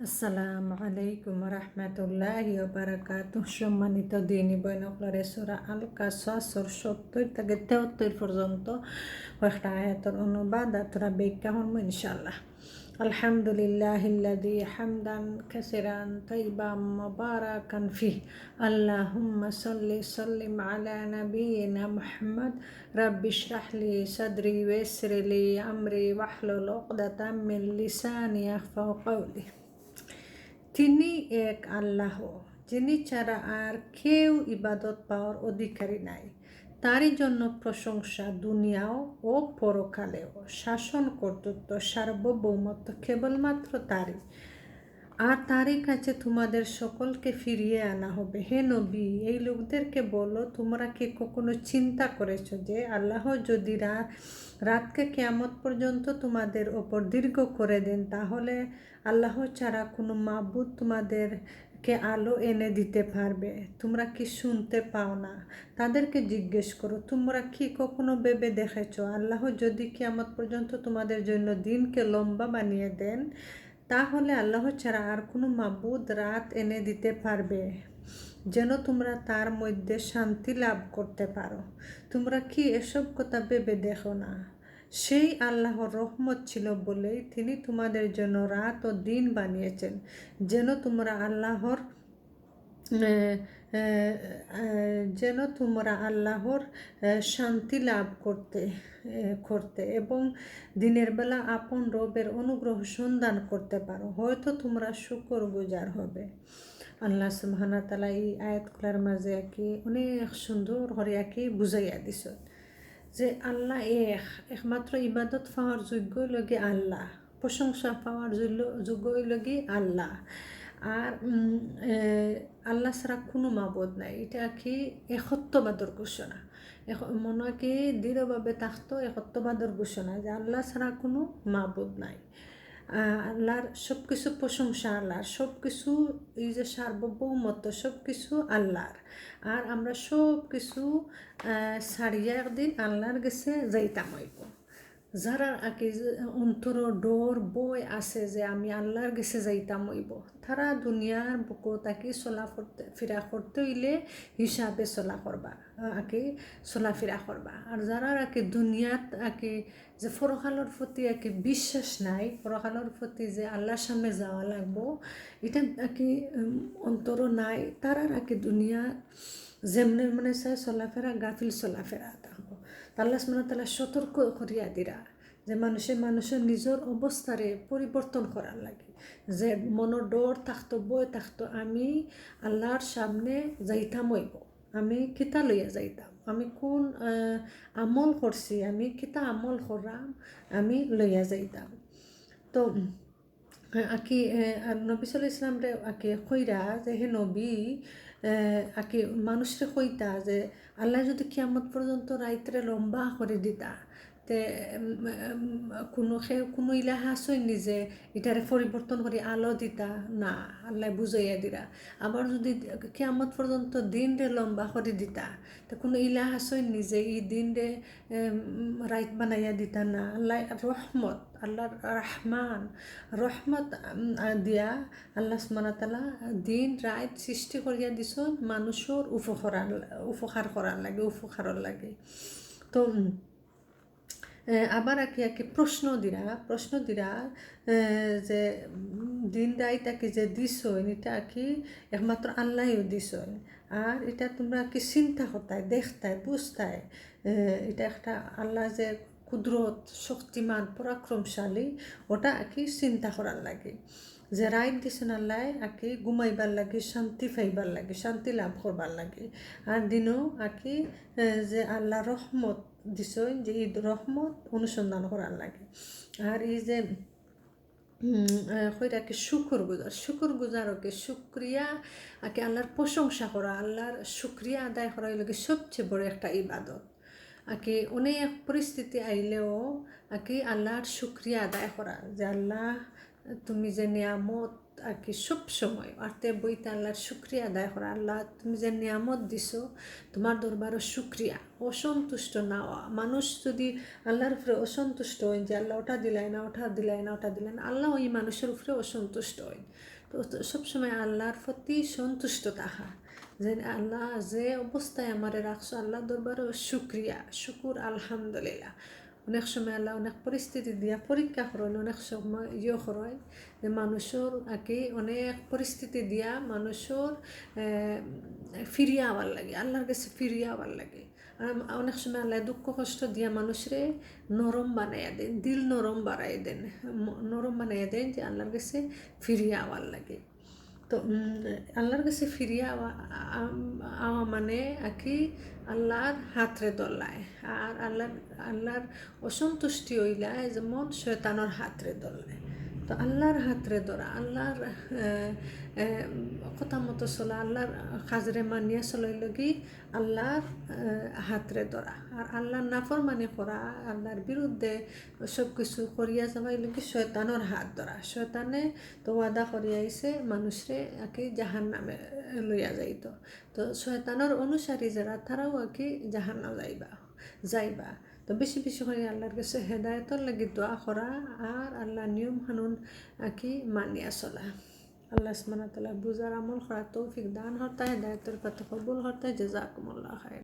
আসসালামু আলাইকুম রহমতুল্লাহি ওয়া বারাকাতুহ। সম্মানিত দিনী বৈনকলরে সূরা আল কাসাসর ৭০ থেকে ৭৩ পর্যন্ত কয়েকটা আয়াতের অনুবাদ আর তোরা ব্যাখ্যা হন ইনশাআল্লাহ। আলহামদুলিল্লাহিল্লাযী হামদান কাসিরান তাইয়্যিবান মুবারাকান ফিহি আল্লাহুম্মা সাল্লি সাল্লিম আলা নাবিয়িনা মুহাম্মদ রাব্বি ইশরাহ লি সাদরি ওয়া ইয়াসসির লি আমরি ওয়াহলুল উকদাতাম মিন লিসানি ইয়াফকাহু কাওলি। তিনি এক আল্লাহ, যিনি ছাড়া আর কেউ ইবাদত পাওয়ার অধিকারী নাই। তারই জন্য প্রশংসা দুনিয়াও ও পরকালেও। শাসন কর্তৃত্ব সার্বভৌমত্ব কেবলমাত্র তারই, আর তারই কাছে তোমাদের সকলকে ফিরিয়ে আনা হবে। হে নবী, এই লোকদেরকে বলো, তোমরা কি কখনো চিন্তা করেছ যে আল্লাহ যদি রাতকে কিয়ামত পর্যন্ত তোমাদের ওপর দীর্ঘ করে দেন, তাহলে আল্লাহ ছাড়া কোনো মাবুদ তোমাদেরকে আলো এনে দিতে পারবে? তোমরা কি শুনতে পাও না? তাদেরকে জিজ্ঞেস করো, তোমরা কি কখনো ভেবে দেখেছ আল্লাহ যদি কিয়ামত পর্যন্ত তোমাদের জন্য দিনকে লম্বা বানিয়ে দেন, তাহলে আল্লাহ ছাড়া আর কোনো মাবুদ রাত এনে দিতে পারবে যেন তোমরা তার মধ্যে শান্তি লাভ করতে পারো? তোমরা কি এসব কথা ভেবে দেখো না? সেই আল্লাহর রহমত ছিল বলেই তিনি তোমাদের জন্য রাত ও দিন বানিয়েছেন, যেন তোমরা আল্লাহর শান্তি লাভ করতে এবং দিনের বেলা আপন রবের অনুগ্রহ সন্ধান করতে পারো। হয়তো তোমরা শুকরগুজার হবে। আল্লাহ সুবহানাহু ওয়া তাআলা এই আয়াতগুলোর মাঝে অনেক সুন্দর করে বুঝাইয়া দিছ যে আল্লাহ একমাত্র ইবাদত পাওয়ার যোগ্য লগে আল্লাহ, প্রশংসা পাওয়ার যোগ্য লগে আল্লাহ, আর আল্লাহ ছাড়া কোনো মাবুদ নাই। এটা একত্ববাদর ঘোষণা। মনে দৃঢ়ভাবে থাকতো একত্ববাদর ঘোষণা যে আল্লাহ ছাড়া কোনো মাবুদ নাই। আল্লাহর সব কিছু প্রশংসা, আল্লাহর সব কিছু, এই যে সার্বভৌমত্ব, সব কিছু আল্লাহর। আর আমরা সব কিছু ছাড়িয়া একদিন আল্লাহর কাছে যাইতাম হইব। যারা অন্তর ডর বই আছে যে আমি আল্লাহর কাছে যাইতাম হইব, তারা দুনিয়ার বুকত চলাফেরা করতে হইলে হিসাবে চলাফেরা করবা। আর যারা দুনিয়াত যে পরকালের প্রতি বিশ্বাস নাই, পরকালের প্রতি যে আল্লাহর সামনে যাওয়া লাগবো, এটা অন্তর নাই, তারা দুনিয়া যেমনে মনে চায় চলাফেরা, গাফিল চলাফেরা থাকবো। আল্লাহ সুবহানাহু ওয়া তাআলা সতর্ক করিয়া দিরা যে মানুষের নিজের অবস্থারে পরিবর্তন করার লাগে, যে মনের ডর থাকতো, বই থাকতো, আমি আল্লাহর সামনে যাইতাম হইব, আমি কিতা লইয়া যাইতাম, আমি কোন আমল করছি, আমি কিতা আমল করাম, আমি লইয়া যাইতাম। তো নবী সাল্লাল্লাহু আলাইহি ওয়াসাল্লামরে কইরা যে হে নবী, মানুষরে কইতা যে আল্লাহ যদি কিয়ামত পর্যন্ত রাইতরে লম্বা করে দিতা, তে কোনো ইলাহা আসই নিজে এটারে পরিবর্তন করে আলো দিতা না, আল্লাহ বুঝাইয়া দিরা। আবার যদি কিয়ামত পর্যন্ত দিন রে লম্বা করে দিতা, তো কোনো ইলাহা আসই নিজে এই দিন রে রাইত বানাইয়া দিতা না। আল্লাহ রহমত, আল্লাহর রহমত দিয়া আল্লাহ সুবহানাহু ওয়া তাআলা দিন রাত সৃষ্টি করিয়া দিছেন মানুষের উপকার করার লাগে। তো আবার প্রশ্ন দিরা যে দিন রাত যে দিছইন, এটা একমাত্র আল্লাহও দিছইন। আর এটা তোমরা চিন্তা করতাই, দেখতাই, বুঝতাই, এটা একটা আল্লাহ যে কুদরত, শক্তিমান, পরাক্রমশালী, ওটা চিন্তা করার লাগে। যে রাইত দিছেন আল্লাহ ঘুমাইবার লাগে, শান্তি পাইবার লাগে, শান্তি লাভ করবার লাগে। আর দিনও যে আল্লাহ রহমত দিছেন, যে এই রহমত অনুসন্ধান করার লাগে। আর এই যে শুকরগুজার শুক্রিয়া, আল্লাহর প্রশংসা করা, আল্লাহর শুক্রিয়া আদায় করা লাগে সবচেয়ে বড় একটা ইবাদত। অনেক পরিস্থিতি আইলেও আল্লাহর শুক্রিয়া আদায় করা, যে আল্লাহ তুমি যে নিয়ামত সব সময় আরতে বইতে আল্লাহর শুক্রিয়া আদায় করা। আল্লাহ তুমি যে নিয়ামত দিছো, তোমার দরবারও শুক্রিয়া। অসন্তুষ্ট না হওয়া, মানুষ যদি আল্লাহর উপরে অসন্তুষ্ট হয় যে আল্লাহ ওটা দিলাই না, আল্লাহ ওই মানুষের উপরে অসন্তুষ্ট হয়। তো সবসময় আল্লাহর প্রতি সন্তুষ্ট থাকা, যে আল্লাহ যে অবস্থায় আমারে রাখছো আল্লাহ দরবারে শুকুর আলহামদুলিল্লাহ। অনেক সময় আল্লাহ অনেক পরিস্থিতি দিয়া পরীক্ষা করেন, অনেক সময় করেন যে মানুষের আগে অনেক পরিস্থিতি দিয়া মানুষের ফিরিয়ে আবার লাগে, আল্লাহর কাছে ফিরিয়ে আবার লাগে। অনেক সময় আল্লাহ দুঃখ কষ্ট দিয়া মানুষরে নরম বানাইয়া দেন, দিল নরম বাড়াই দেন, নরম বানাইয়া দেন যে আল্লাহর কাছে ফিরিয়ে আবার লাগে। তো আল্লাহর কাছে ফিরিয়ে আওয়া মানে আর কি আল্লাহর হাতরে দোলায়, আর আল্লাহর অসন্তুষ্টি হইলায় যেমন শয়তানোর হাতরে দোলায়। তো আল্লাহর হাতরে ধরা, আল্লাহর কথা মতো চলা, আল্লাহর কাজরে মানিয়া চলাই লগি আল্লাহর হাতরে ধরা। আর আল্লাহর নাফরমানি করা, আল্লাহর বিরুদ্ধে সব কিছু করিয়া যাবাই লগি শয়তানোর হাত ধরা। শয়তানে তো ওয়াদা করিয়া আইছে মানুষরে আকি জাহান্নামে লইয়া যাইত। তো শয়তানোর অনুসারী যারা তারাও আকি জাহান্নাম যাইবা। তো বেশি বেশি করে আল্লাহর কাছে হেদায়তর লাগি দোয়া করা, আর আল্লাহর নিয়ম কানুন আকি মানিয়া চলা। আল্লাহ সুবহানাহু ওয়া তাআলা বুঝার আমল করা তৌফিক দান হরতা, হেদায়তের পথ কবুল হরতা। জাযাকুমুল্লাহ খাইর।